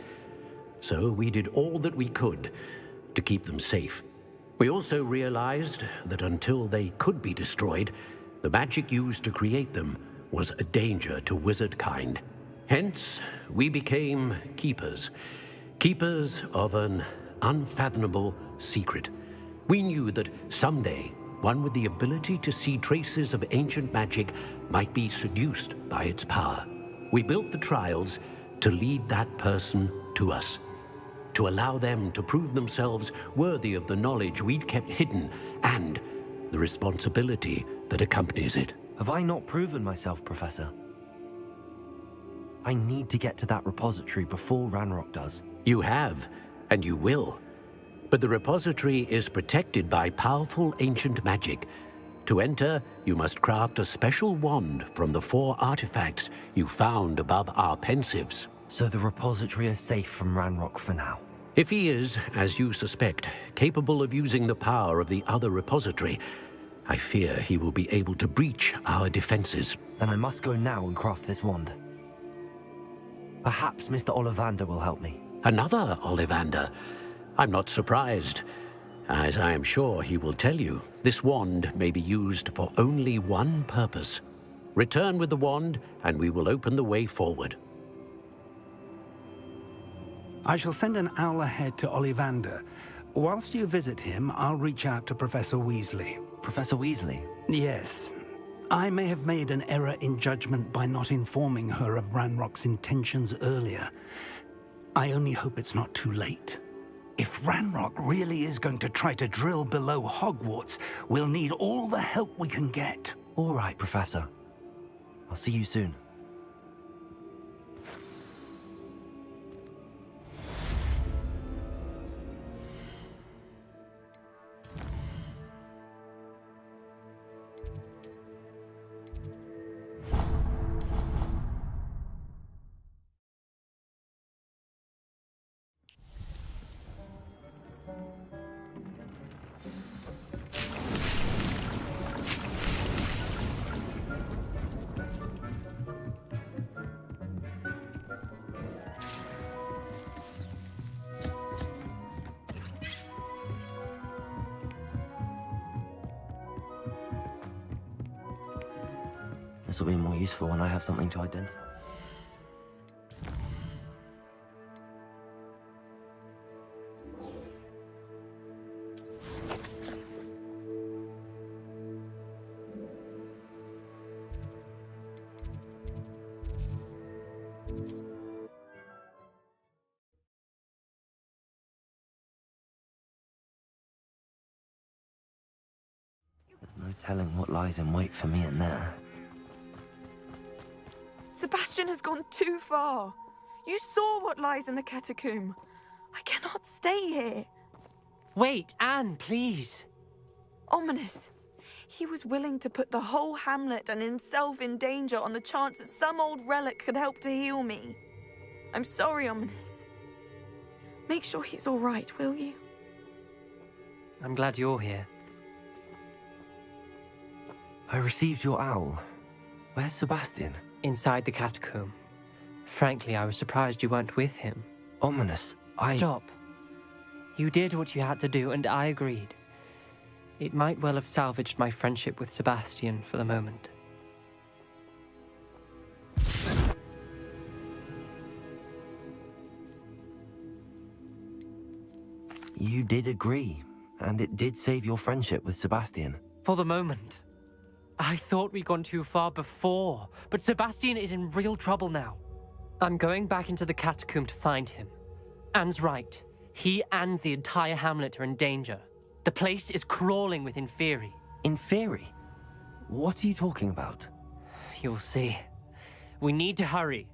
So we did all that we could to keep them safe. We also realized that until they could be destroyed, the magic used to create them was a danger to wizard kind. Hence, we became keepers. Keepers of an unfathomable secret. We knew that someday, one with the ability to see traces of ancient magic might be seduced by its power. We built the trials to lead that person to us, to allow them to prove themselves worthy of the knowledge we'd kept hidden and the responsibility that accompanies it. Have I not proven myself, Professor? I need to get to that repository before Ranrock does. You have, and you will. But the repository is protected by powerful ancient magic. To enter, you must craft a special wand from the 4 artifacts you found above our pensives. So the repository is safe from Ranrock for now. If he is, as you suspect, capable of using the power of the other repository, I fear he will be able to breach our defenses. Then I must go now and craft this wand. Perhaps Mr. Ollivander will help me. Another Ollivander? I'm not surprised. As I am sure he will tell you, this wand may be used for only one purpose. Return with the wand, and we will open the way forward. I shall send an owl ahead to Ollivander. Whilst you visit him, I'll reach out to Professor Weasley. Professor Weasley? Yes. I may have made an error in judgment by not informing her of Ranrock's intentions earlier. I only hope it's not too late. If Ranrock really is going to try to drill below Hogwarts, we'll need all the help we can get. All right, Professor. I'll see you soon. This will be more useful when I have something to identify. There's no telling what lies in wait for me in there. Sebastian has gone too far. You saw what lies in the catacomb. I cannot stay here. Wait, Anne, please. Ominous. He was willing to put the whole hamlet and himself in danger on the chance that some old relic could help to heal me. I'm sorry, Ominous. Make sure he's all right, will you? I'm glad you're here. I received your owl. Where's Sebastian? Inside the catacomb. Frankly, I was surprised you weren't with him. Ominous. Stop. You did what you had to do, and I agreed. It might well have salvaged my friendship with Sebastian for the moment. You did agree, and it did save your friendship with Sebastian. For the moment. I thought we'd gone too far before, but Sebastian is in real trouble now. I'm going back into the catacomb to find him. Anne's right. He and the entire hamlet are in danger. The place is crawling with Inferi. Inferi? What are you talking about? You'll see. We need to hurry.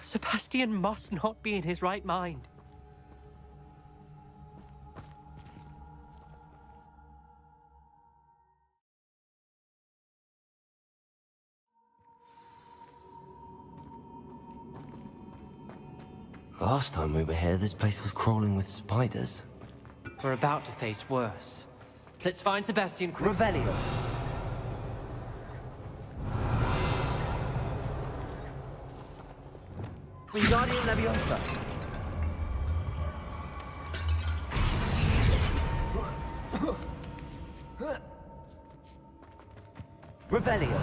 Sebastian must not be in his right mind. Last time we were here, this place was crawling with spiders. We're about to face worse. Let's find Sebastian quickly. Revelio. Wingardium Leviosa. Revelio.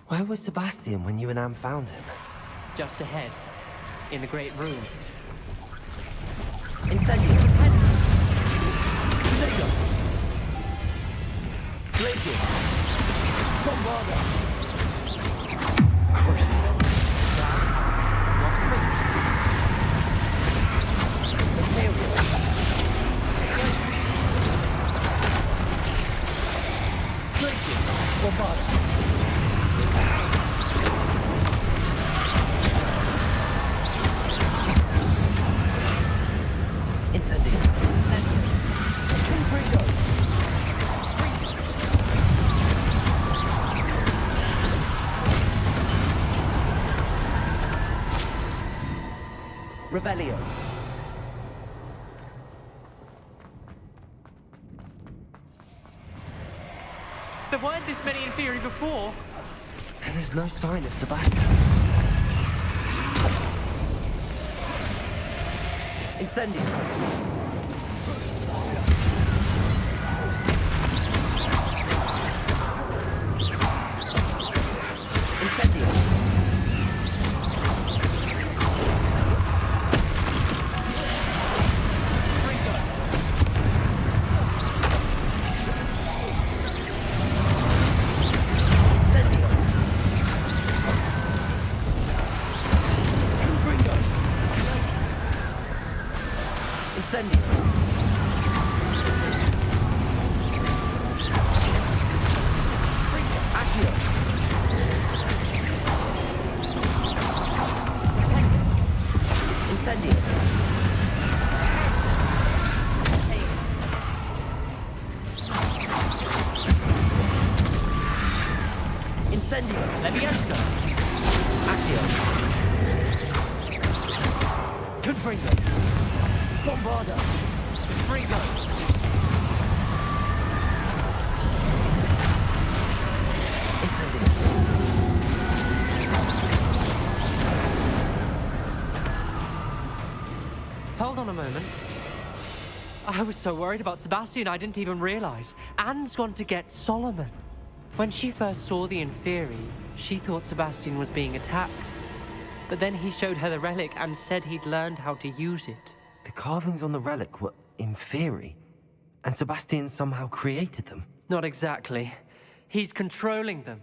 Where was Sebastian when you and Anne found him? Just ahead, in the great room. Incendio. Incendio. Glacier. Bombarda. Crucible. Material. Glacier. Bombarda. Incendio. Confringo. Revelio. There weren't this many Inferi before. And there's no sign of Sebastian. Incendio. Incendio. Incendio. Accio. Incendio. Incendio. Leviosa. Accio. Confringo. Bombarda. Confringo. Incendio. Hold on a moment. I was so worried about Sebastian I didn't even realize. Anne's gone to get Solomon. When she first saw the Inferi, she thought Sebastian was being attacked. But then he showed her the relic and said he'd learned how to use it. The carvings on the relic were Inferi, and Sebastian somehow created them. Not exactly. He's controlling them.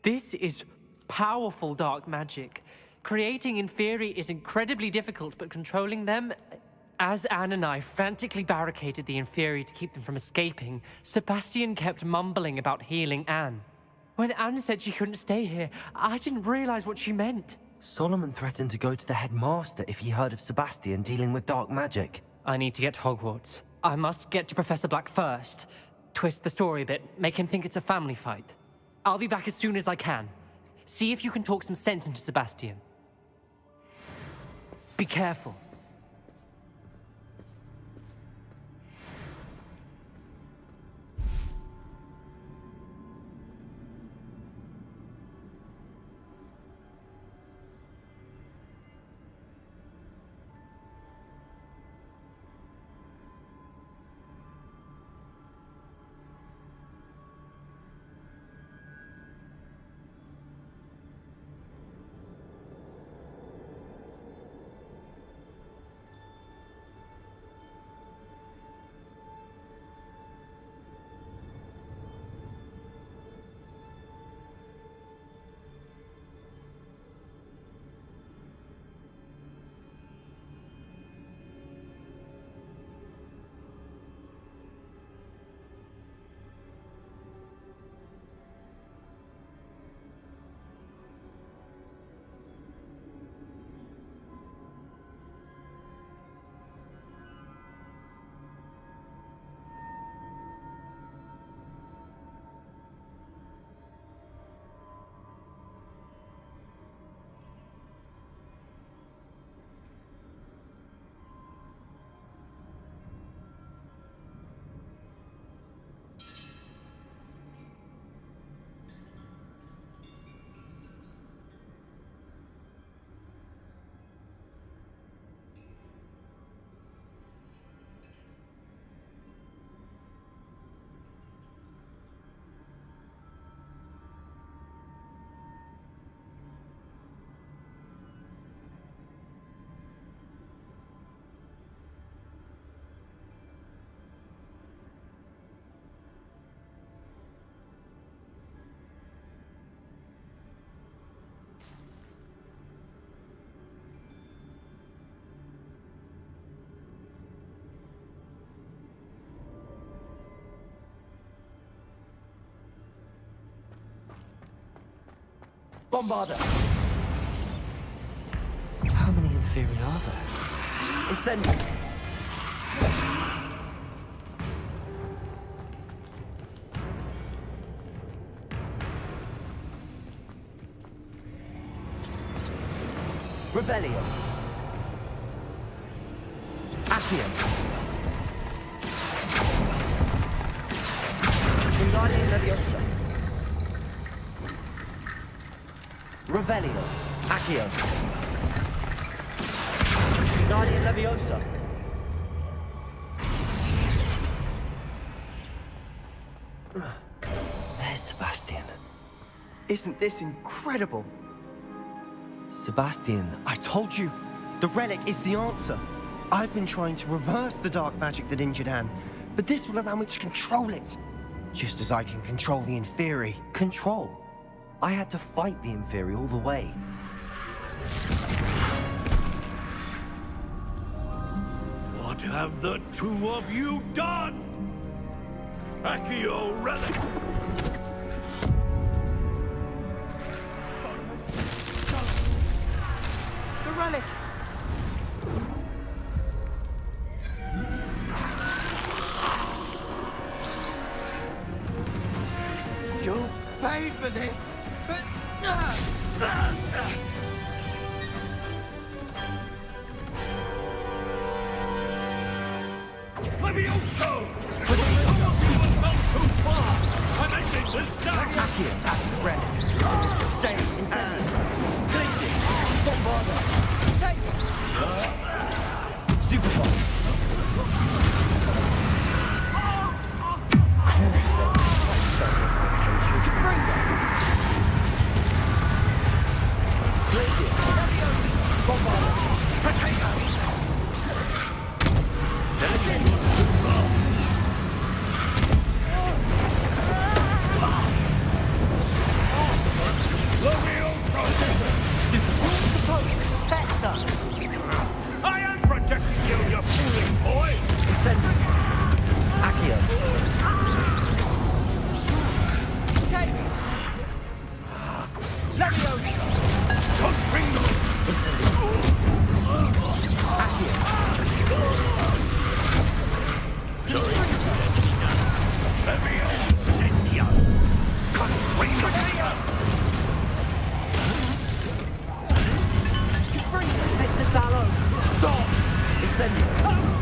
This is powerful dark magic. Creating Inferi is incredibly difficult, but controlling them... As Anne and I frantically barricaded the Inferi to keep them from escaping, Sebastian kept mumbling about healing Anne. When Anne said she couldn't stay here, I didn't realize what she meant. Solomon threatened to go to the headmaster if he heard of Sebastian dealing with dark magic. I need to get to Hogwarts. I must get to Professor Black first. Twist the story a bit, make him think it's a family fight. I'll be back as soon as I can. See if you can talk some sense into Sebastian. Be careful. Bombarda! How many inferi are there? Incendio! Rebellion! Accio! Wingardium Leviosa! Revelio! Accio! Wingardium Leviosa! There's Sebastian. Isn't this incredible? Sebastian, I told you, the relic is the answer. I've been trying to reverse the dark magic that injured Anne, but this will allow me to control it. Just as I can control the Inferi. Control? I had to fight the Inferi all the way. What have the two of you done? Accio relic! The relic! You'll pay for this! Levioso! Some of you have gone too far! I'm ending this now! Accio, that's the relic. Save, Incendio. Glacius, Bombarda. Take it! Stupefy. Crucio. Attention to freedom. Glacius, Bombarda. Potato. I am protecting you, you fooling boy! Incendio. Accio. Take me. Leviosa. Confringo! Incendio. Accio. Leviosa! Confringo! Mr. Sallow. Stop. Incendio.